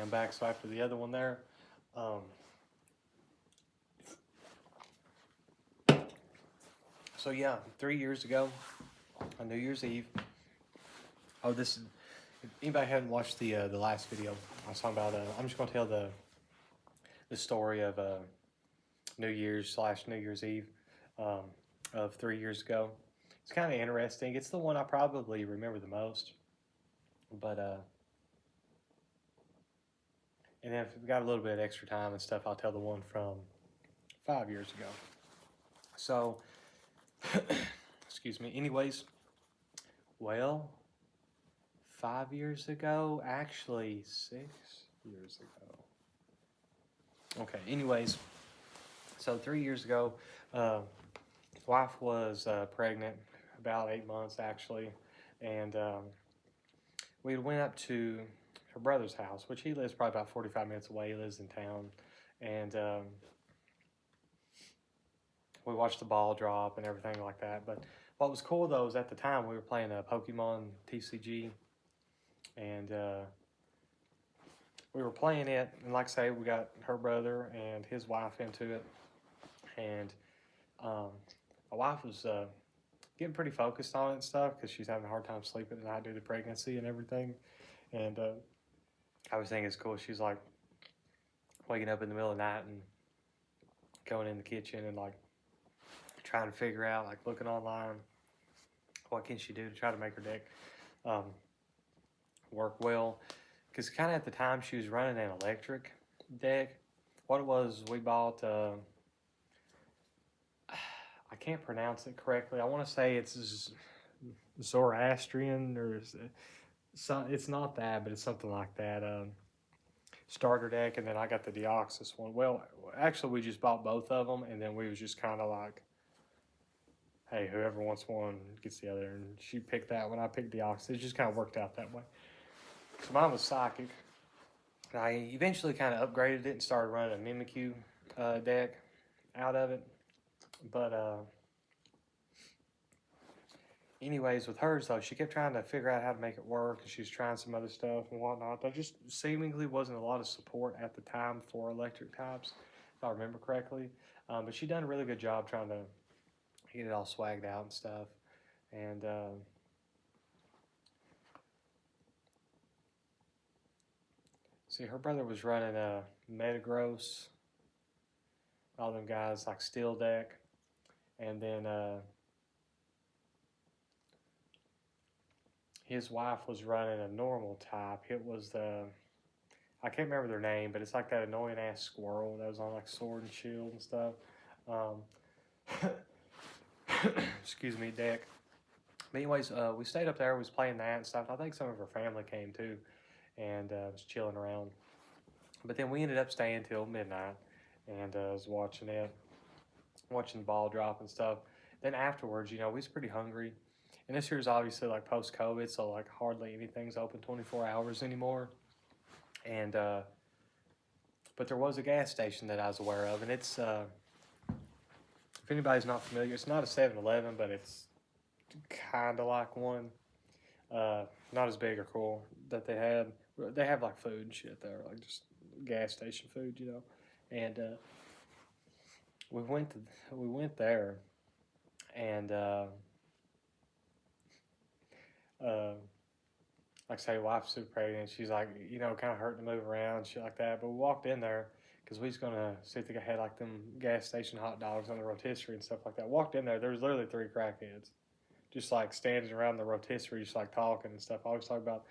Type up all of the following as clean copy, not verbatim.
I'm back. So after the other one there, um, so yeah, 3 years ago on New Year's Eve. Oh, this is, if anybody hadn't watched the last video, I was talking about. I'm just gonna tell the story of New Year's / New Year's Eve um, of 3 years ago. It's kind of interesting. It's the one I probably remember the most. But and then if we've got a little bit of extra time and stuff, I'll tell the one from 5 years ago. So, excuse me. Anyways, well, 5 years ago, actually 6 years ago. Okay. Anyways, so 3 years ago, wife was pregnant, about 8 months actually, and we went up to her brother's house, which he lives probably about 45 minutes away. He lives in town, and we watched the ball drop and everything like that. But what was cool though is at the time we were playing a Pokemon TCG, and we were playing it. And like I say, we got her brother and his wife into it, and my wife was getting pretty focused on it and stuff because she's having a hard time sleeping at night due to pregnancy and everything. And I was thinking it's cool. She's like waking up in the middle of the night and going in the kitchen and like trying to figure out, like looking online, what can she do to try to make her deck work well. Because kind of at the time she was running an electric deck. What it was, we bought, I can't pronounce it correctly. I want to say it's Zoroastrian or it's not that, but it's something like that. Starter deck, and then I got the Deoxys one. Well, actually, we just bought both of them, and then we was just kind of like, hey, whoever wants one gets the other, and she picked that one. I picked Deoxys. It just kind of worked out that way. So mine was Psychic. I eventually kind of upgraded it and started running a Mimikyu deck out of it, but anyways, with hers though, she kept trying to figure out how to make it work, and she was trying some other stuff and whatnot. There just seemingly wasn't a lot of support at the time for electric types, if I remember correctly. But she done a really good job trying to get it all swagged out and stuff. And see, her brother was running a Metagross, all them guys like Steel Deck, and then his wife was running a normal type. It was the, I can't remember their name, but it's like that annoying ass squirrel that was on like Sword and Shield and stuff. Excuse me, deck. But anyways, we stayed up there. We was playing that and stuff. I think some of her family came too, and was chilling around. But then we ended up staying till midnight, and was watching it, watching the ball drop and stuff. Then afterwards, we was pretty hungry. And this year's obviously like post-COVID, so like hardly anything's open 24 hours anymore. And but there was a gas station that I was aware of, and it's if anybody's not familiar, it's not a 7-Eleven, but it's kind of like one. Not as big or cool that they had. They have like food and shit there, like just gas station food, And we went there, and like I say, wife's super pregnant. She's like, kind of hurting to move around, shit like that. But we walked in there because we was gonna see if they had like them gas station hot dogs on the rotisserie and stuff like that. Walked in there, there was literally 3 crackheads, just like standing around the rotisserie, just like talking and stuff. I always talk about,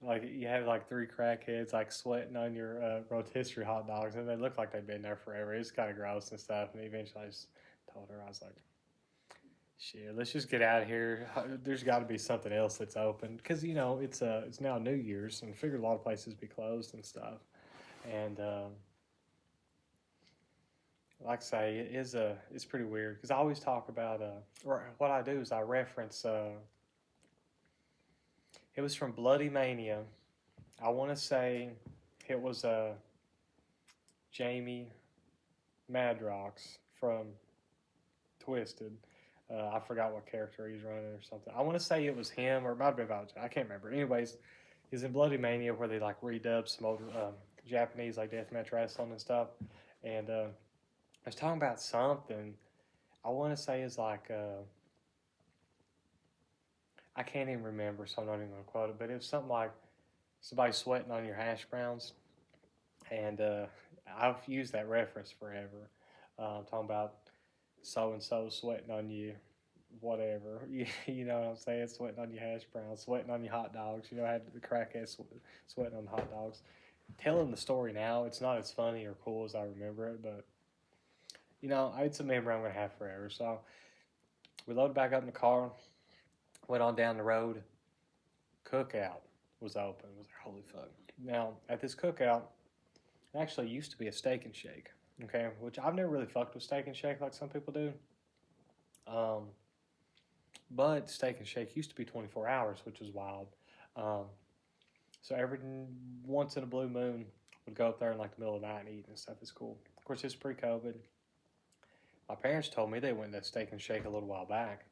like you have like 3 crackheads like sweating on your rotisserie hot dogs, and they look like they've been there forever. It's kind of gross and stuff. And eventually, I just told her, I was like, shit, let's just get out of here. There's got to be something else that's open because it's now New Year's, and I figured a lot of places be closed and stuff. And like I say, it's pretty weird because I always talk about or what I do is I reference it was from Bloody Mania. I want to say it was Jamie Madrox from Twisted. I forgot what character he's running or something. I want to say it was him, or it might have been Valjean. I can't remember. Anyways, he's in Bloody Mania where they like redub some old Japanese like deathmatch wrestling and stuff. And I was talking about something. I want to say it's like I can't even remember, so I'm not even gonna quote it. But it was something like somebody sweating on your hash browns, and I've used that reference forever. Talking about so and so sweating on you, whatever. You know what I'm saying? Sweating on your hash browns, sweating on your hot dogs. You know, I had the crackheads sweating on the hot dogs. Telling the story now, it's not as funny or cool as I remember it, but you know, it's a memory I'm gonna have forever. So we loaded back up in the car, went on down the road. Cookout was open. It was like, holy fuck. Now at this cookout, it actually used to be a steak and shake. Okay, which I've never really fucked with steak and shake like some people do. Um, but Steak and Shake used to be 24 hours, which was wild. Um, so every once in a blue moon, would go up there in like the middle of the night and eat and stuff. It's cool. Of course, it's pre-COVID. My parents told me they went to Steak and Shake a little while back,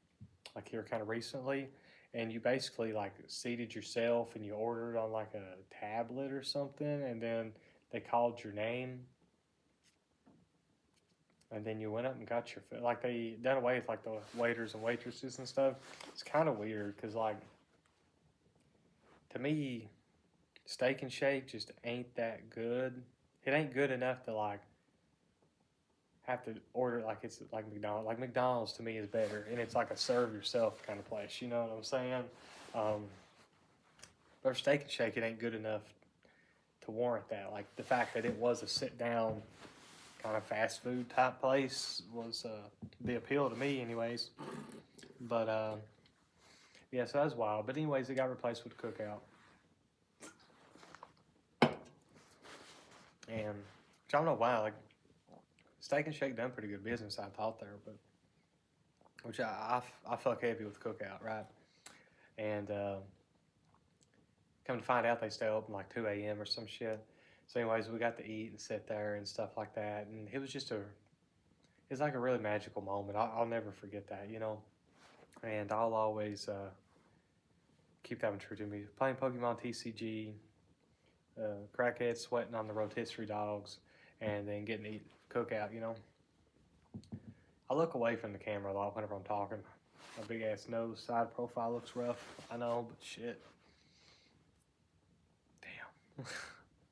like here kind of recently, and you basically like seated yourself and you ordered on like a tablet or something, and then they called your name, and then you went up and got your food. Like they done away with like the waiters and waitresses and stuff. It's kind of weird because like to me, Steak and Shake just ain't that good. It ain't good enough to like have to order like it's like McDonald's. Like McDonald's to me is better, and it's like a serve yourself kind of place. You know what I'm saying? Um, but for Steak and Shake, it ain't good enough to warrant that. Like the fact that it was a sit down kind of fast food type place was the appeal to me, anyways. But yeah, so that was wild. But anyways, it got replaced with Cookout, and which I don't know why. Like Steak and Shake done pretty good business, I thought there, but which I fuck heavy with Cookout, right? And come to find out, they stay open like 2 a.m. or some shit. So, anyways, we got to eat and sit there and stuff like that, and it was just it's like a really magical moment. I'll never forget that, you know. And I'll always keep that one true to me. Playing Pokemon TCG, Crackheads sweating on the rotisserie dogs, and then getting to eat Cookout, you know. I look away from the camera a lot whenever I'm talking. My big ass nose side profile looks rough. I know, but shit. Damn.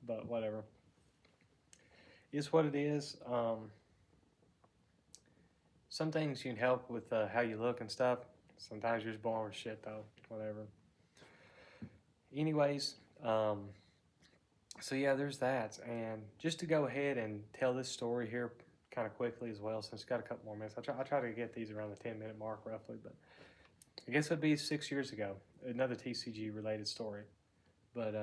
But whatever. It's what it is. Some things you can help with how you look and stuff. Sometimes you're just born with shit though. Whatever. Anyways, so yeah, there's that. And just to go ahead and tell this story here kind of quickly as well, since it's got a couple more minutes. I try to get these around the 10-minute mark roughly, but I guess it would be 6 years ago. Another TCG related story. But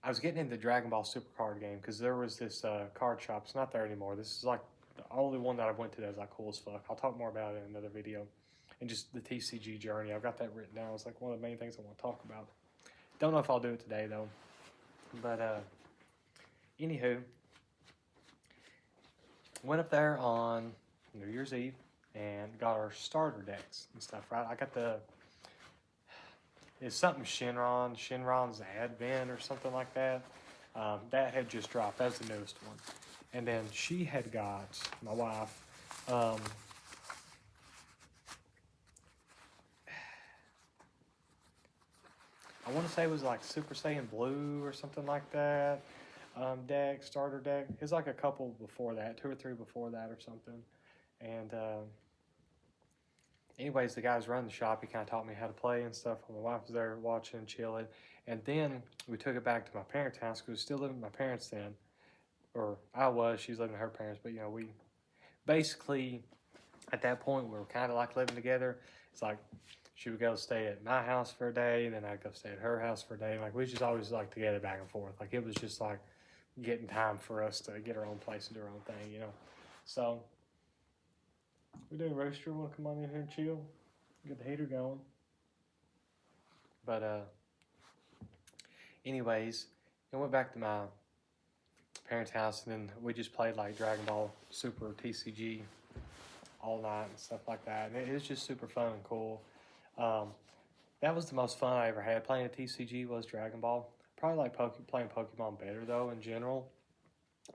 I was getting into the Dragon Ball Super card game because there was this card shop. It's not there anymore. This is like the only one that I went to that was like cool as fuck. I'll talk more about it in another video. And just the TCG journey. I've got that written down. It's like one of the main things I want to talk about. Don't know if I'll do it today though. But anywho, went up there on New Year's Eve and got our starter decks and stuff, right? I got it's something Shinron's Advent or something like that. That had just dropped. That was the newest one. And then she had got, my wife, I want to say it was like Super Saiyan Blue or something like that. Starter deck. It was like a couple before that, 2 or 3 before that or something. And anyways, the guys running the shop, he kind of taught me how to play and stuff. My wife was there watching, chilling. And then we took it back to my parents' house because we were still living with my parents then. Or I was, she was living with her parents. But, you know, we basically, at that point, we were kind of like living together. It's like she would go stay at my house for a day, and then I'd go stay at her house for a day. Like, we just always like together back and forth. Like, it was just like getting time for us to get our own place and do our own thing, you know. So we doing roaster. Want to come on in here and chill? Get the heater going. But anyways, I went back to my parents' house, and then we just played like Dragon Ball Super TCG all night and stuff like that. And it was just super fun and cool. Um, that was the most fun I ever had. Playing a TCG was Dragon Ball. Probably like playing Pokemon better though in general,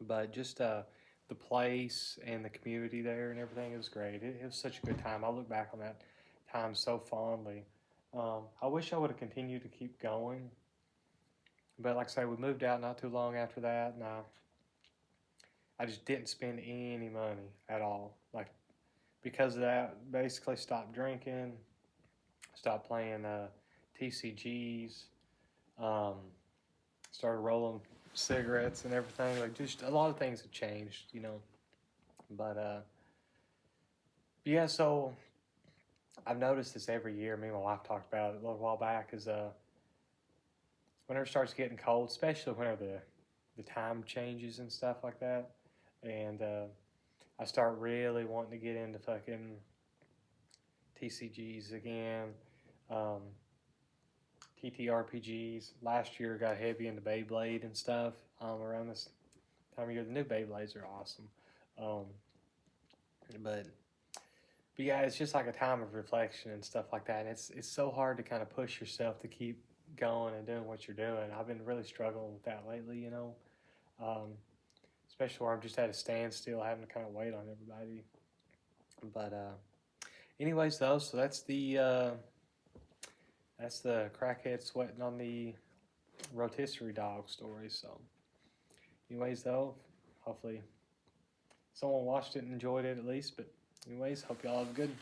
but just the place and the community there and everything, it was great. It was such a good time. I look back on that time so fondly. I wish I would have continued to keep going, but like I say, we moved out not too long after that, and I just didn't spend any money at all. Like because of that, basically stopped drinking, stopped playing TCGs, um, started rolling cigarettes and everything. Like just a lot of things have changed, you know. But yeah, so I've noticed this every year. Me and my wife talked about it a little while back. Is whenever it starts getting cold, especially whenever the time changes and stuff like that, and I start really wanting to get into fucking TCGs again, um, TTRPGs. Last year got heavy into Beyblade and stuff. Around this time of year, the new Beyblades are awesome. Um, but yeah, it's just like a time of reflection and stuff like that. And it's so hard to kind of push yourself to keep going and doing what you're doing. I've been really struggling with that lately, you know, um, especially where I'm just at a standstill, having to kind of wait on everybody. But anyways, though, so that's the crackhead sweating on the rotisserie dog story. So, anyways, though, hopefully someone watched it and enjoyed it at least. But anyways, hope y'all have a good